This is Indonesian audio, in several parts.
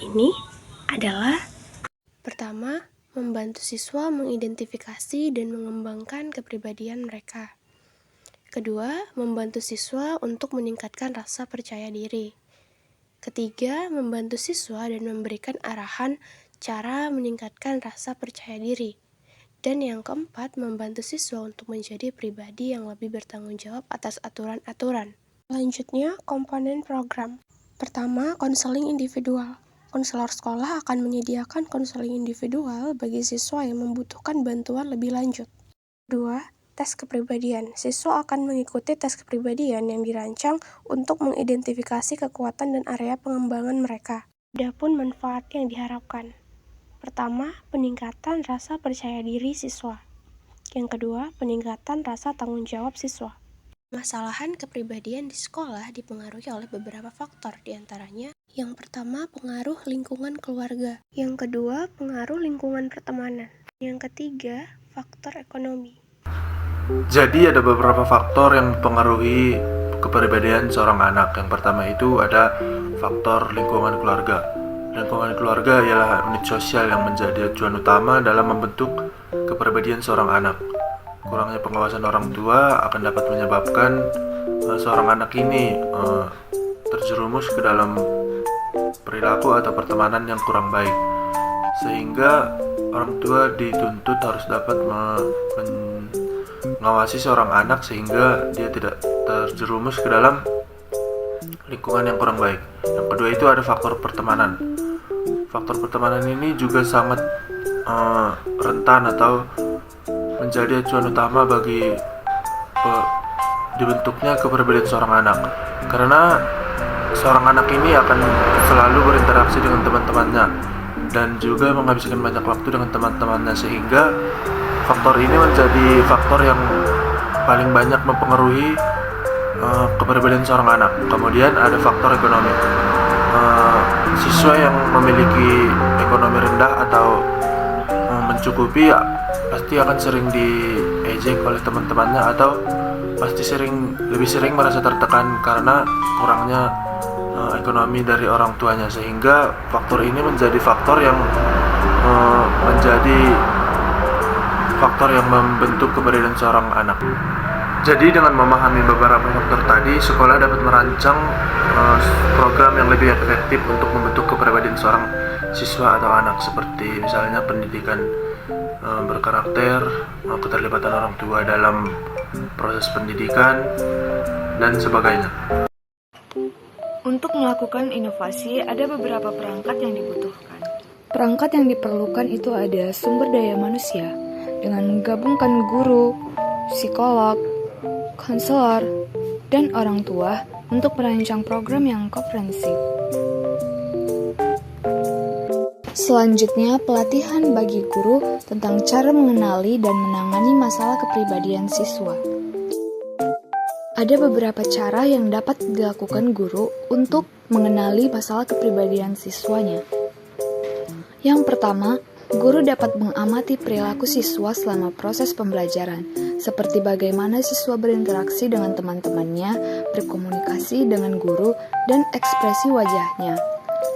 ini adalah pertama, membantu siswa mengidentifikasi dan mengembangkan kepribadian mereka. Kedua, membantu siswa untuk meningkatkan rasa percaya diri. Ketiga, membantu siswa dan memberikan arahan cara meningkatkan rasa percaya diri. Dan yang keempat, membantu siswa untuk menjadi pribadi yang lebih bertanggung jawab atas aturan-aturan. Selanjutnya, komponen program. Pertama, konseling individual. Konselor sekolah akan menyediakan konseling individual bagi siswa yang membutuhkan bantuan lebih lanjut. Kedua, tes kepribadian. Siswa akan mengikuti tes kepribadian yang dirancang untuk mengidentifikasi kekuatan dan area pengembangan mereka. Adapun manfaat yang diharapkan. Pertama, peningkatan rasa percaya diri siswa. Yang kedua, peningkatan rasa tanggung jawab siswa. Permasalahan kepribadian di sekolah dipengaruhi oleh beberapa faktor, diantaranya yang pertama pengaruh lingkungan keluarga, yang kedua pengaruh lingkungan pertemanan, yang ketiga faktor ekonomi. Jadi ada beberapa faktor yang mempengaruhi kepribadian seorang anak. Yang pertama itu ada faktor lingkungan keluarga. Lingkungan keluarga ialah unit sosial yang menjadi tujuan utama dalam membentuk kepribadian seorang anak. Kurangnya pengawasan orang tua akan dapat menyebabkan seorang anak ini terjerumus ke dalam perilaku atau pertemanan yang kurang baik, sehingga orang tua dituntut harus dapat mengawasi seorang anak sehingga dia tidak terjerumus ke dalam lingkungan yang kurang baik. Yang kedua itu ada faktor pertemanan. Faktor pertemanan ini juga sangat rentan atau menjadi acuan utama bagi dibentuknya kepribadian seorang anak, karena seorang anak ini akan selalu berinteraksi dengan teman-temannya dan juga menghabiskan banyak waktu dengan teman-temannya, sehingga faktor ini menjadi faktor yang paling banyak mempengaruhi kepribadian seorang anak. Kemudian ada faktor ekonomi. Siswa yang memiliki ekonomi rendah atau mencukupi pasti akan sering diejek oleh teman-temannya, atau pasti lebih sering merasa tertekan karena kurangnya ekonomi dari orang tuanya, sehingga faktor ini menjadi faktor yang membentuk kepribadian seorang anak. Jadi dengan memahami beberapa faktor tadi, sekolah dapat merancang program yang lebih efektif untuk membentuk kepribadian seorang siswa atau anak, seperti misalnya pendidikan berkarakter, keterlibatan orang tua dalam proses pendidikan, dan sebagainya. Untuk melakukan inovasi, ada beberapa perangkat yang dibutuhkan. Perangkat yang diperlukan itu ada sumber daya manusia, dengan menggabungkan guru, psikolog, konselor, dan orang tua untuk merancang program yang komprehensif. Selanjutnya, pelatihan bagi guru tentang cara mengenali dan menangani masalah kepribadian siswa. Ada beberapa cara yang dapat dilakukan guru untuk mengenali masalah kepribadian siswanya. Yang pertama, guru dapat mengamati perilaku siswa selama proses pembelajaran, seperti bagaimana siswa berinteraksi dengan teman-temannya, berkomunikasi dengan guru, dan ekspresi wajahnya.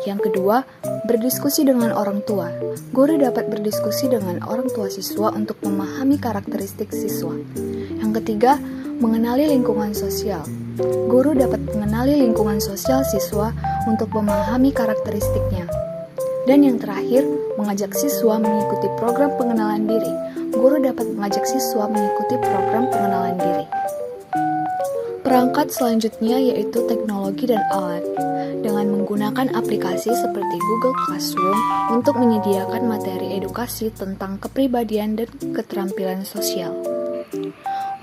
Yang kedua, berdiskusi dengan orang tua. Guru dapat berdiskusi dengan orang tua siswa untuk memahami karakteristik siswa. Yang ketiga, mengenali lingkungan sosial. Guru dapat mengenali lingkungan sosial siswa untuk memahami karakteristiknya. Dan yang terakhir, mengajak siswa mengikuti program pengenalan diri. Guru dapat mengajak siswa mengikuti program pengenalan diri. Perangkat selanjutnya yaitu teknologi dan alat. Dengan menggunakan aplikasi seperti Google Classroom untuk menyediakan materi edukasi tentang kepribadian dan keterampilan sosial.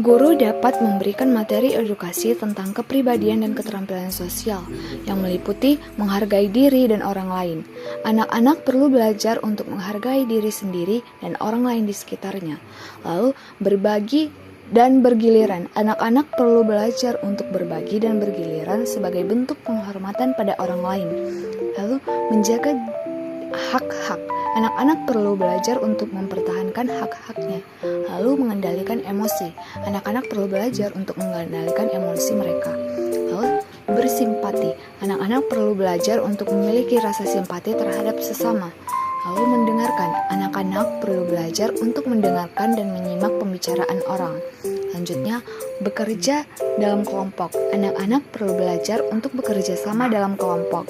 Guru dapat memberikan materi edukasi tentang kepribadian dan keterampilan sosial yang meliputi menghargai diri dan orang lain. Anak-anak perlu belajar untuk menghargai diri sendiri dan orang lain di sekitarnya. Lalu berbagi dan bergiliran. Anak-anak perlu belajar untuk berbagi dan bergiliran sebagai bentuk penghormatan pada orang lain. Lalu menjaga hak-hak. Anak-anak perlu belajar untuk mempertahankan hak-haknya. Lalu mengendalikan emosi. Anak-anak perlu belajar untuk mengendalikan emosi mereka. Lalu bersimpati. Anak-anak perlu belajar untuk memiliki rasa simpati terhadap sesama. Lalu mendengarkan. Anak-anak perlu belajar untuk mendengarkan dan menyimak pembicaraan orang. Selanjutnya, bekerja dalam kelompok. Anak-anak perlu belajar untuk bekerja sama dalam kelompok.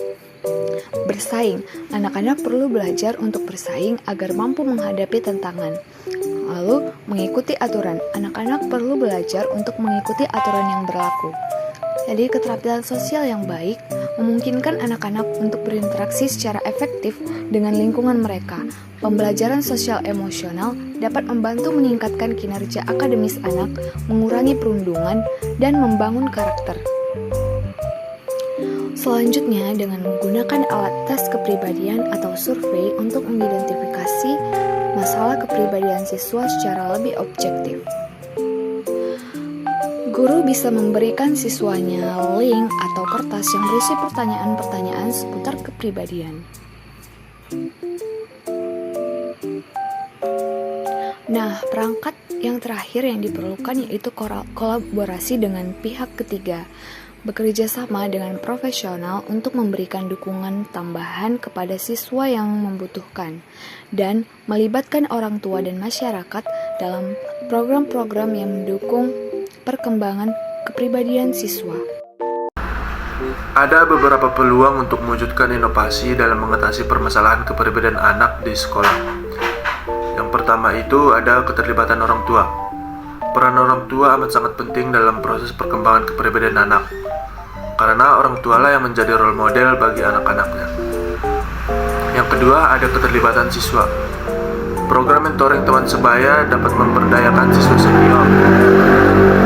Bersaing. Anak-anak perlu belajar untuk bersaing agar mampu menghadapi tantangan. Lalu, mengikuti aturan. Anak-anak perlu belajar untuk mengikuti aturan yang berlaku. Jadi, keterampilan sosial yang baik memungkinkan anak-anak untuk berinteraksi secara efektif dengan lingkungan mereka. Pembelajaran sosial emosional dapat membantu meningkatkan kinerja akademis anak, mengurangi perundungan, dan membangun karakter. Selanjutnya, dengan menggunakan alat tes kepribadian atau survei untuk mengidentifikasi masalah kepribadian siswa secara lebih objektif. Guru bisa memberikan siswanya link atau kertas yang berisi pertanyaan-pertanyaan seputar kepribadian. Nah, perangkat yang terakhir yang diperlukan yaitu kolaborasi dengan pihak ketiga. Bekerja sama dengan profesional untuk memberikan dukungan tambahan kepada siswa yang membutuhkan, dan melibatkan orang tua dan masyarakat dalam program-program yang mendukung perkembangan kepribadian siswa. Ada beberapa peluang untuk mewujudkan inovasi dalam mengatasi permasalahan kepribadian anak di sekolah. Yang pertama itu ada keterlibatan orang tua. Peran orang tua amat sangat penting dalam proses perkembangan kepribadian anak, karena orang tualah yang menjadi role model bagi anak-anaknya. Yang kedua ada keterlibatan siswa. Program mentoring teman sebaya dapat memberdayakan siswa senior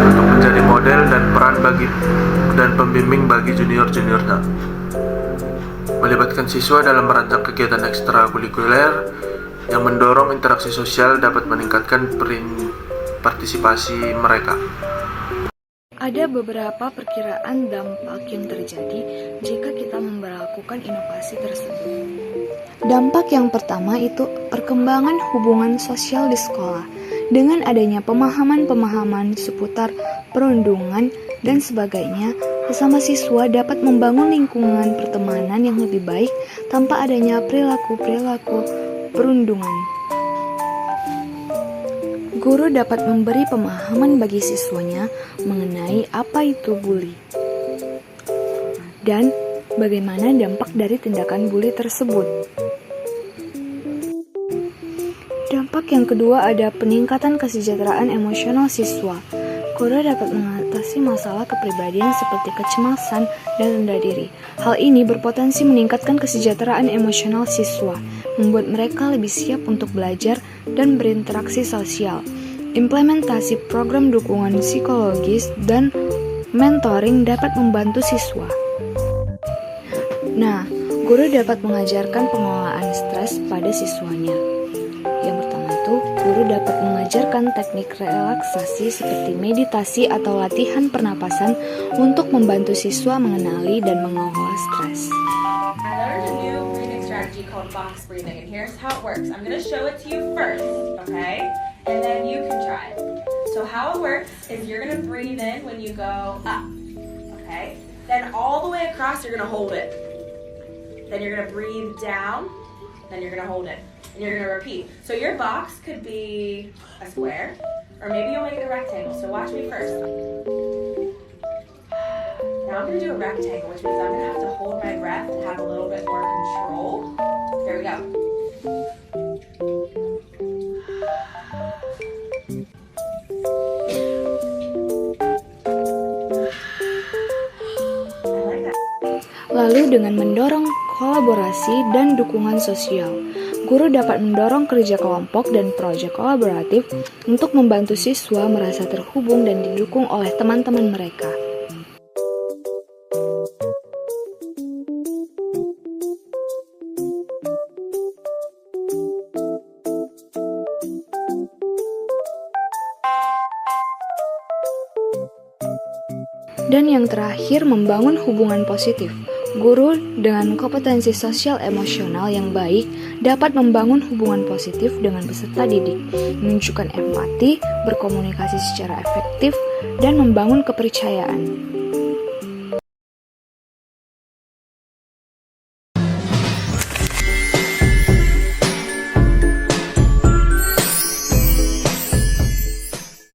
untuk menjadi model dan peran dan pembimbing bagi junior-juniornya. Melibatkan siswa dalam merancang kegiatan ekstrakurikuler yang mendorong interaksi sosial dapat meningkatkan partisipasi mereka. Ada beberapa perkiraan dampak yang terjadi jika kita memperlakukan inovasi tersebut. Dampak yang pertama itu perkembangan hubungan sosial di sekolah. Dengan adanya pemahaman-pemahaman seputar perundungan dan sebagainya, sesama siswa dapat membangun lingkungan pertemanan yang lebih baik tanpa adanya perilaku-perilaku perundungan. Guru dapat memberi pemahaman bagi siswanya mengenai apa itu bully dan bagaimana dampak dari tindakan bully tersebut. Dampak yang kedua ada peningkatan kesejahteraan emosional siswa. Guru dapat mengatasi masalah kepribadian seperti kecemasan dan rendah diri. Hal ini berpotensi meningkatkan kesejahteraan emosional siswa, membuat mereka lebih siap untuk belajar dan berinteraksi sosial. Implementasi program dukungan psikologis dan mentoring dapat membantu siswa. Nah, guru dapat mengajarkan pengelolaan stres pada siswanya. Yang pertama itu, guru dapat mengajarkan teknik relaksasi seperti meditasi atau latihan pernapasan untuk membantu siswa mengenali dan mengelola stres. I learned a new breathing strategy called box breathing, and here's how it works. I'm going to show it to you first, okay? And then you can try it. So how it works is you're going to breathe in when you go up, okay? Then all the way across, you're going to hold it. Then you're going to breathe down, then you're going to hold it. And you're going to repeat. So your box could be a square, or maybe you'll make it a rectangle. So watch me first. Now I'm going to do a rectangle, which means I'm going to have to hold my breath to have a little bit more control. Here we go. I like that. Lalu dengan mendorong kolaborasi dan dukungan sosial, guru dapat mendorong kerja kelompok dan proyek kolaboratif untuk membantu siswa merasa terhubung dan didukung oleh teman-teman mereka. Dan yang terakhir, membangun hubungan positif. Guru dengan kompetensi sosial emosional yang baik dapat membangun hubungan positif dengan peserta didik, menunjukkan empati, berkomunikasi secara efektif, dan membangun kepercayaan.